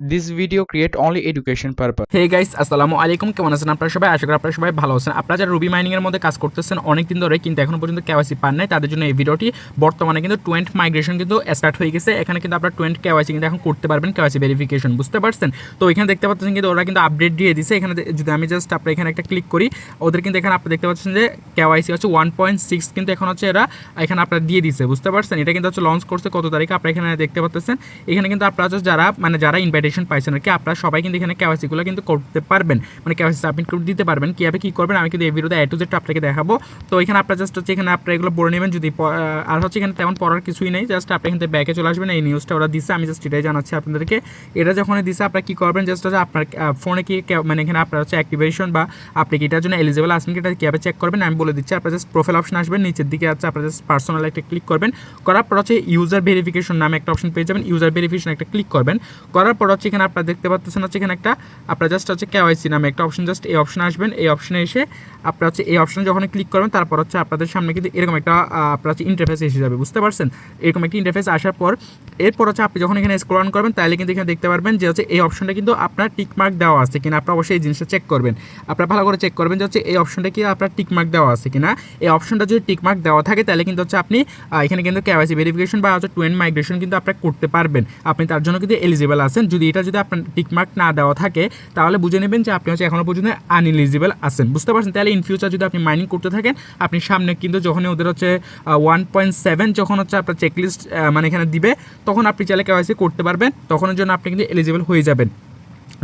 This video create only education purpose. Hey guys, আসসালামু আলাইকুম। কেমন আছেন আপনারা সবাই? আশা করি আপনারা সবাই ভালো আছেন। আপনারা যারা রুবি মাইনিং এর মধ্যে কাজ করতেছেন অনেক দিন ধরে কিন্তু এখনো পর্যন্ত কেওয়াইসি পান নাই, তাদের জন্য এই ভিডিওটি। বর্তমানে কিন্তু টোয়েন্ট মাইগ্রেশন কিন্তু স্টার্ট হয়ে গেছে। এখানে কিন্তু আপনারা টোয়েন্ট কেওয়াইসি কিন্তু এখন করতে পারবেন, কেওয়াইসি ভেরিফিকেশন, বুঝতে পারছেন? তো এখানে দেখতে পাচ্ছেন কিন্তু ওরা কিন্তু আপডেট দিয়ে দিছে। এখানে যদি আমি জাস্ট আপনার এখানে একটা ক্লিক করি, ওদের কিন্তু এখানে আপনি দেখতে পাচ্ছেন যে কেওয়াইসি হচ্ছে 1.6 কিন্তু এখন হচ্ছে এরা এখানে আপনারা দিয়ে দিছে, বুঝতে পারছেন? এটা কিন্তু হচ্ছে লঞ্চ করছে কত তারিখে আপনারা এখানে দেখতে পাচ্ছেন। এখানে কিন্তু আপনারা যারা ইনভাইটেশন পাইছেন আর কি, আপনারা সবাই কিন্তু এখানে কেওয়াইসিগুলো কিন্তু করতে পারবেন, মানে কেওয়াইসি সাবমিট করে দিতে পারবেন। কীভাবে কী করবেন আমি কিন্তু এই ভিডিওতে A to Z আপনাকে দেখাবো। তো এখানে আপনারা জাস্ট হচ্ছে এখানে আপনারা এগুলো পড়ে নেবেন। যদি আর হচ্ছে এখানে তেমন পড়ার কিছুই নেই, জাস্ট আপনি এখানে ব্যাকে চলে আসবেন। এই নিউজটা ওরা দিচ্ছে, আমি জাস্ট এটাই জানাচ্ছি আপনাদেরকে। এটা যখন দিচ্ছে আপনারা কী করবেন, জাস্ট হচ্ছে আপনার ফোনে কি মানে এখানে আপনার হচ্ছে অ্যাক্টিভেশন বা আপনি কি এটার জন্য এলিজিবল আছেন কি, এটা কীভাবে চেক করবেন আমি বলে দিচ্ছি। আপনার জাস্ট প্রোফাইল অপশন আসবেন, নিচের দিকে আছে আপনার জাস্ট পার্সোনাল একটা ক্লিক করবেন। করার পর হচ্ছে ইউজার ভেরিফিকেশন নামে একটা অপশন পেয়ে যাবেন, ইউজার ভেরিফিকেশন একটা ক্লিক করবেন। করার পর হচ্ছে এখানে আপনারা দেখতে পাচ্ছেন হচ্ছে এখানে একটা আপনার জাস্ট হচ্ছে কেওয়াইসি নামে একটা অপশন, জাস্ট এই অপশনে আসবেন। এই অপশনে এসে আপনার হচ্ছে এই অপশনে যখন ক্লিক করবেন, তারপর হচ্ছে আপনাদের সামনে কিন্তু এরকম একটা আপনার হচ্ছে ইন্টারফেস এসে যাবে, বুঝতে পারছেন? এরকম একটা ইন্টারফেস আসার পর এরপর হচ্ছে আপনি যখন এখানে স্ক্রল অন করবেন, তাহলে কিন্তু এখানে দেখতে পারবেন যে হচ্ছে এই অপশনটা কিন্তু আপনার টিকমার্ক দেওয়া আছে কিনা। আপনারা অবশ্যই এই জিনিসটা চেক করবেন, আপনারা ভালো করে চেক করবেন যে হচ্ছে এই অপশনটা কি আপনার টিকমার্ক দেওয়া আছে কিনা। এই অপশনটা যদি টিকমার্ক দেওয়া থাকে তাহলে কিন্তু হচ্ছে আপনি এখানে কিন্তু কেওয়াইসি ভেরিফিকেশন বা হচ্ছে টোয়েন্ট মাইগ্রেশন কিন্তু আপনারা করতে পারবেন, আপনি তার জন্য কিন্তু এলিজিবল আছেন। যদি এটা যদি আপনার টিকমার্ক না দেওয়া থাকে তাহলে বুঝে নেবেন যে আপনি হচ্ছে এখনও পর্যন্ত আনএলিজিবল আছেন, বুঝতে পারছেন? তাহলে ইন ফিউচার যদি আপনি মাইনিং করতে থাকেন, আপনি সামনে কিন্তু যখন ওদের হচ্ছে 1.7 যখন হচ্ছে আপনার চেকলিস্ট মানে এখানে দিবে, তখন আপনি চাইলে কেওয়াইসি করতে পারবেন, তখনের জন্য আপনি কিন্তু এলিজিবল হয়ে যাবেন,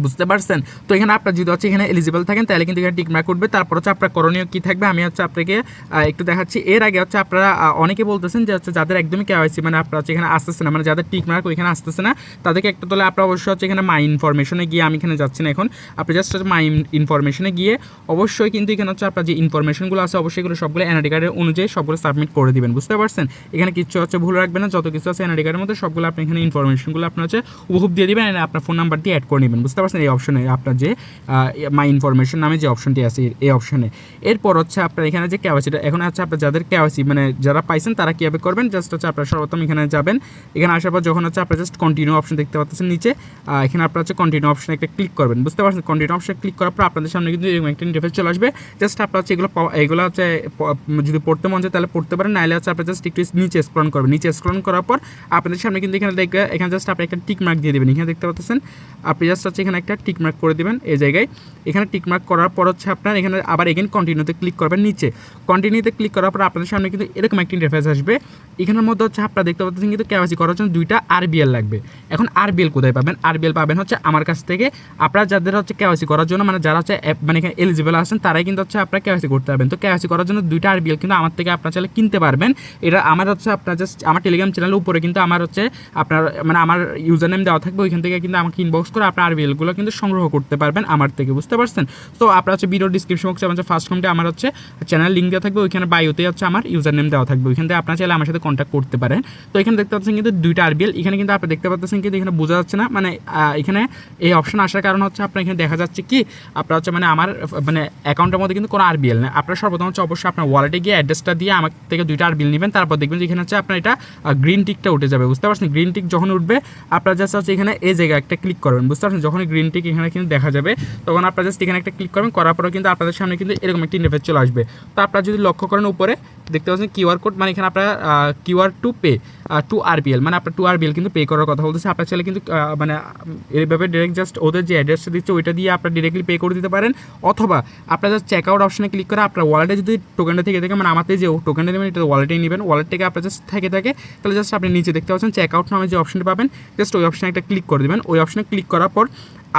বুঝতে পারছেন? তো এখানে আপনার যদি হচ্ছে এখানে এলিজিবল থাকেন তাহলে কিন্তু এখানে টিকমার্ক করবে। তারপর হচ্ছে আপনার করণীয় কী থাকবে আমি হচ্ছে আপনাকে একটু দেখাচ্ছি। এর আগে হচ্ছে আপনারা অনেকে বলতেছেন যে হচ্ছে যাদের একদমই কেওয়াইসি মানে আপনার হচ্ছে এখানে আসতেছে না, মানে যাদের টিকমার্ক ওইখানে আসতেছে না, তাদেরকে একটা তোলে আপনারা অবশ্যই হচ্ছে এখানে মাই ইনফরমেশনে গিয়ে, আমি এখানে যাচ্ছি না এখন, আপনি জাস্ট হচ্ছে মাই ইনফরমেশনে গিয়ে অবশ্যই কিন্তু এখানে হচ্ছে আপনার যে ইনফরমেশনগুলো আছে অবশ্যই এগুলো সবগুলো এনআইডি কার্ডের অনুযায়ী সবগুলো সাবমিট করে দিবেন, বুঝতে পারছেন? এখানে কিছু হচ্ছে ভুল রাখবেন না, যত কিছু আছে এনআইডি কার্ডের মধ্যে সবগুলো আপনি এখানে ইনফরমেশনগুলো আপনার হচ্ছে উপভোগ দিয়ে দিবেন, আপনার ফোন নাম্বার দিয়ে অ্যাড করে নেবেন, বুঝতে পারছেন? এই অপশনে আপনার যে মাই ইনফরমেশন নামে যে অপশনটি আছে এই অপশনে। এরপর হচ্ছে আপনার এখানে যে কেওয়াইসিটা এখন হচ্ছে আপনার যাদের কেওয়াইসি মানে যারা পাইছেন তারা কীভাবে করবেন, জাস্ট হচ্ছে আপনার সর্বপ্রথম এখানে যাবেন। এখানে আসার পর যখন হচ্ছে আপনার জাস্ট কন্টিনিউ অপশন দেখতে পাচ্ছেন নিচে, এখানে আপনার হচ্ছে কন্টিনিউ অপশনে একটা ক্লিক করবেন, বুঝতে পারছেন? কন্টিনিউ অপশনে ক্লিক করার পর আপনাদের সামনে কিন্তু এরকম একটা ইন্টারফেস চলে আসবে। জাস্ট আপনার হচ্ছে এগুলো হচ্ছে যদি পড়তে মন চায় তাহলে পড়তে পারেন, নাহলে হচ্ছে আপনার জাস্ট একটু নিচে স্ক্রল করবেন। নিচে স্ক্রল করার পর আপনাদের সামনে কিন্তু এখানে দেখবে, এখানে জাস্ট আপনি একটা টিক মার্ক দিয়ে দেবেন। এখানে দেখতে পাচ্ছেন আপনি জাস্ট হচ্ছে এখানে একটা টিক মার্ক করে দেবেন এই জায়গায়। এখানে টিকমার্ক করার পর হচ্ছে আপনার এখানে আবার এগেন কন্টিনিউতে ক্লিক করবেন। নিচে কন্টিনিউতে ক্লিক করার পর আপনাদের সামনে কিন্তু এরকম একটা ইন্টারফেস আসবে। এখানের মধ্যে হচ্ছে আপনারা দেখতে পাচ্ছেন কিন্তু কেওয়াইসি করার জন্য 2টা আরবিএল লাগবে। এখন আরবিএল কোথায় পাবেন? আরবিএল পাবেন হচ্ছে আমার কাছ থেকে। আপনারা যাদের হচ্ছে কেওয়াইসি করার জন্য মানে যারা হচ্ছে মানে এখানে এলিজিবল আছেন তারাই কিন্তু হচ্ছে আপনারা কেওয়াইসি করতে পারবেন। তো কেওয়াইসি করার জন্য 2টা আরবিএল কিন্তু আমার থেকে আপনারা চাইলে কিনতে পারবেন। এটা আমার হচ্ছে আপনার জাস্ট আমার টেলিগ্রাম চ্যানেলের উপরে কিন্তু আমার হচ্ছে আপনার মানে আমার ইউজার নেম দেওয়া থাকবে, ওইখান থেকে কিন্তু আমাকে ইনবক্স করে আপনার আরবিএলগুলো কিন্তু সংগ্রহ করতে পারবেন আমার থেকে, বুঝতে পারছেন? তো আপনার হচ্ছে ভিডিও ডিসক্রিপশন বক্সে আমার ফার্স্ট কমেন্টে আমার হচ্ছে চ্যানেল লিঙ্ক দেওয়া থাকবে, ওইখানে বায়োতে হচ্ছে আমার ইউজার নেম দেওয়া থাকবে, ওইখান থেকে আপনারা চাইলে আমার সাথে কন্ট্যাক্ট করতে পারেন। তো এখানে দেখতে পাচ্ছেন কিন্তু 2টা আরবিএল, এখানে কিন্তু আপনি দেখতে পাচ্ছেন কিন্তু এখানে বোঝা যাচ্ছে না, মানে এখানে এই অপশন আসার কারণ হচ্ছে আপনার এখানে দেখা যাচ্ছে কি আপনার হচ্ছে মানে আমার মানে অ্যাকাউন্টের মধ্যে কিন্তু কোনো আরবিএল নেই। আপনার সর্বপ্রথম হচ্ছে অবশ্যই আপনার ওয়ালেটে গিয়ে অ্যাড্রেসটা দিয়ে আমার থেকে 2টা আরবিএল নেবেন, তারপর দেখবেন যে এখানে হচ্ছে আপনার এটা গ্রিন টিকটা উঠে যাবে, বুঝতে পারছেন? গ্রিন টিক যখন উঠবে আপনার জাস্ট হচ্ছে এখানে এই জায়গায় একটা ক্লিক করবেন, বুঝতে পারছেন? যখন গ্রিন টিক এখানে কিন্তু দেখা যাবে তখন আপনার জাস্ট এখানে একটা ক্লিক করবেন, করার পরে কিন্তু আপনাদের সামনে কিন্তু এরকম একটা ইন্টারফেস চলে আসবে। তো আপনারা যদি লক্ষ্য করেন উপরে দেখতে পাচ্ছেন কিউআর কোড, মানে এখানে আপনার কিউআর টু পে 2 আরবিএল, মানে আপনার 2 আরবিএল কিন্তু পে করার কথা বলতেছে। আপনার চাইলে কিন্তু মানে এইভাবে ডিরেক্ট জাস্ট ওদের যে অ্যাড্রেসটা দিচ্ছে ওইটা দিয়ে আপনার ডিরেক্টলি পে করে দিতে পারেন, অথবা আপনার জাস্ট চেক আউট অপশনে ক্লিক করে আপনার ওয়ালেটে যদি টোকেনটা থেকে থাকে, মানে আমাদের যে টোকেনটা নেবেন এটা ওয়ালেটেই নেবেন, ওয়ালেট থেকে আপনার জাস্ট থাকে তাহলে জাস্ট আপনি নিচে দেখতে পাচ্ছেন চেক আউট নামে যে অপশনটা পাবেন, জাস্ট ওই অপশনে একটা ক্লিক করে দেবেন। ওই অপশনে ক্লিক করার পর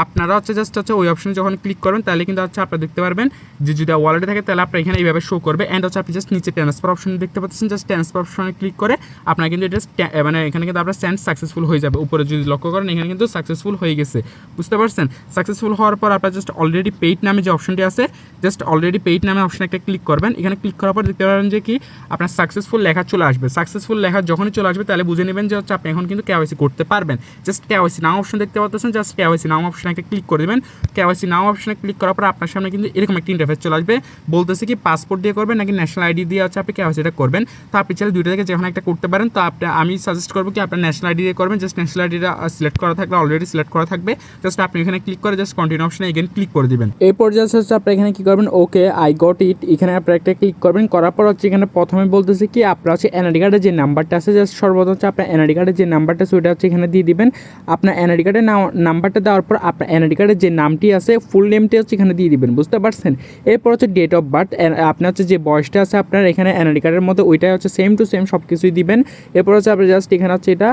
আপনারা হচ্ছে জাস্ট হচ্ছে ওই অপশনে যখন ক্লিক করবেন তাহলে কিন্তু হচ্ছে আপনারা দেখতে পারবেন যে যদি ওয়ালেটে থাকে তাহলে আপনার এখানে এইভাবে শো করবে। অ্যান্ড হচ্ছে আপনি জাস্ট নিচে ট্রান্সফার অপশন দেখতে পাচ্ছেন, জাস্ট ট্রান্সফার অপশনে ক্লিক করে আপনার কিন্তু এটা মানে এখানে কিন্তু আপনার সেন্ড সাকসেসফুল হয়ে যাবে। উপরে যদি লক্ষ্য করেন এখানে কিন্তু সাকসেসফুল হয়ে গেছে, বুঝতে পারছেন? সাকসেসফুল হওয়ার পর আপনার জাস্ট অলরেডি পেইড নামে যে অপশনটি আছে, জাস্ট অলরেডি পেইড নামে অপশনে একটা ক্লিক করবেন। এখানে ক্লিক করার পর দেখতে পারেন যে কি আপনার সাকসেসফুল লেখা চলে আসবে। সাকসেসফুল লেখা যখনই চলে আসবে তাহলে বুঝে নেবেন যে হচ্ছে আপনি এখন কিন্তু কেওয়াইসি করতে পারবেন। জাস্ট কেওয়াইসি নাও অপশন দেখতে পাচ্ছেন, জাস্ট কেওয়াইসি নাও অপশনে অপশনে একটা ক্লিক করে দেবেন। কেওয়াইসি নাও অপশনে ক্লিক করার পর আপনার সামনে কিন্তু এরকম একটা ইন্টারফেস চলে আসবে, বলতেছে কি পাসপোর্ট দিয়ে করবেন নাকি ন্যাশনাল আইডি দিয়ে হচ্ছে আপনি কেওয়াইসিটা করবেন। তো আপনি চাইলে দুইটা থেকে যেখানে একটা করতে পারেন। তো আমি সাজেস্ট করবো কি আপনার ন্যাশনাল আইডি দিয়ে করবেন। জাস্ট ন্যাশনাল আইডিটা সিলেক্ট করা থাকলে অলরেডি সিলেক্ট করা থাকবে, জাস্ট আপনি এখানে ক্লিক করে জাস্ট কন্টিনিউ অপশনে এগেন ক্লিক করে দিবেন। এরপর জাস্ট হচ্ছে আপনি এখানে কি করবেন, ওকে আই গট ইট, এখানে আপনি একটা ক্লিক করবেন। করার পর হচ্ছে এখানে প্রথমে বলতেছে কি আপনার হচ্ছে এনআইডি কার্ডের যে নাম্বারটা আছে, জাস্ট সর্বপ্রথম হচ্ছে আপনার এনআইডি কার্ডের যে নাম্বারটা আছে ওইটা হচ্ছে এখানে দিয়ে দিবেন। আপনার এনআইডি কার্ডের নাম্বারটা দেওয়ার পর আপনার এনআইডি কার্ডের যে নামটি আছে ফুল নেমটি হচ্ছে এখানে দিয়ে দিবেন, বুঝতে পারছেন। এরপর হচ্ছে ডেট অফ বার্থ, আপনার হচ্ছে যে বয়সটা আছে আপনার এখানে এনআইডি কার্ডের মধ্যে ওইটাই হচ্ছে সেম টু সেম সব কিছুই দিবেন। এরপর হচ্ছে আপনি জাস্ট এখানে হচ্ছে এটা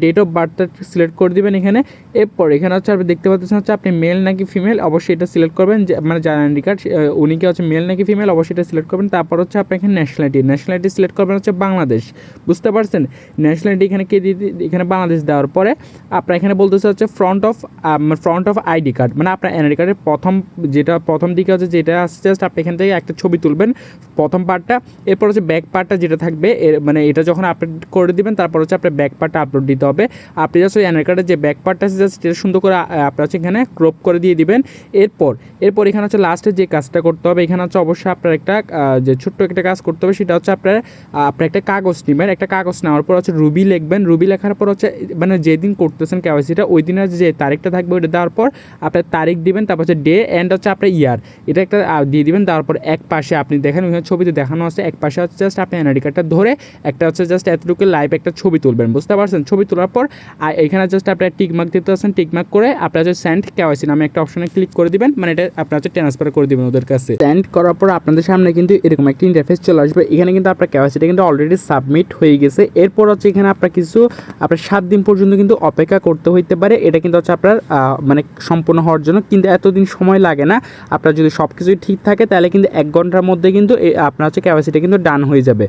ডেট অফ বার্থটা সিলেক্ট করে দিবেন এখানে। এরপর এখানে হচ্ছে আপনি দেখতে পাচ্ছেন হচ্ছে আপনি মেল নাকি ফিমেল, অবশ্যই এটা সিলেক্ট করবেন, মানে যার এনআইডি কার্ড উনি কি হচ্ছে মেল নাকি ফিমেল অবশ্যই এটা সিলেক্ট করবেন। তারপর হচ্ছে আপনি এখানে ন্যাশনালিটি সিলেক্ট করবেন হচ্ছে বাংলাদেশ, বুঝতে পারছেন। ন্যাশনালিটি এখানে কে দিয়ে এখানে বাংলাদেশ দেওয়ার পরে আপনার এখানে বলতেছে হচ্ছে ফ্রন্ট অফ আইডি কার্ড, মানে আপনার এনআইডি কার্ডের প্রথম দিকে হচ্ছে যেটা আছে জাস্ট আপনি এখান থেকে একটা ছবি তুলবেন প্রথম পার্টটা। এরপর হচ্ছে ব্যাক পার্টটা যেটা থাকবে মানে এটা যখন আপলোড করে দিবেন তারপর হচ্ছে আপনার ব্যাক পার্টটা আপলোড দিতে হবে। আপনি জাস্ট ওই এনআইডি কার্ডের যে ব্যাক পার্টটা আছে জাস্ট এটা সুন্দর করে আপনার হচ্ছে এখানে ক্রপ করে দিয়ে দিবেন। এরপর এখানে হচ্ছে লাস্টে যে কাজটা করতে হবে, এখানে হচ্ছে অবশ্যই আপনার একটা যে ছোট্ট একটা কাজ করতে হবে, সেটা হচ্ছে আপনার একটা কাগজ নেবেন। একটা কাগজ নেওয়ার পর হচ্ছে রুবি লিখবেন। রুবি লেখার পর হচ্ছে মানে যেদিন করতেছেন কেওয়াইসিটা ওই দিনের যে তারিখটা থাকবে ওইটা দেওয়ার পর আপনার তারিখ দিবেন, তারপর হচ্ছে ডে এন্ড হচ্ছে আপনার ইয়ার এটা একটা দিয়ে দিবেন। দেওয়ার পর এক পাশে আপনি দেখেন ওইখানে ছবিতে দেখানো আছে, এক পাশে হচ্ছে জাস্ট আপনি এনআইডি কার্ডটা ধরে একটা হচ্ছে জাস্ট এতটুকু লাইভ একটা ছবি তুলবেন, বুঝতে পারছেন। ছবি তোলার পর এখানে জাস্ট আপনার টিকমার্ক দিতে আছেন, টিকমার্ক করে আপনার হচ্ছে সেন্ড কেওয়াইসি নামে একটা অপশনে ক্লিক করে দিবেন, মানে এটা আপনার হচ্ছে ট্রান্সফার করে দিবেন ওদের কাছে। সেন্ড করার পর আপনাদের সামনে কিন্তু এরকম একটা ইন্টারফেস চলে আসবে। এখানে কিন্তু আপনার কেওয়াইসিটা কিন্তু অলরেডি সাবমিট হয়ে গেছে। এরপর হচ্ছে এখানে আপনার 7 দিন পর্যন্ত কিন্তু অপেক্ষা করতে হইতে পারে, এটা কিন্তু হচ্ছে আপনার মানে সম্পূর্ণ হওয়ার জন্য, কিন্তু এতদিন সময় লাগে না। আপনার যদি সব কিছুই ঠিক থাকে তাহলে কিন্তু 1 ঘন্টার মধ্যে কিন্তু আপনার হচ্ছে কেওয়াইসিটা কিন্তু ডান হয়ে যাবে।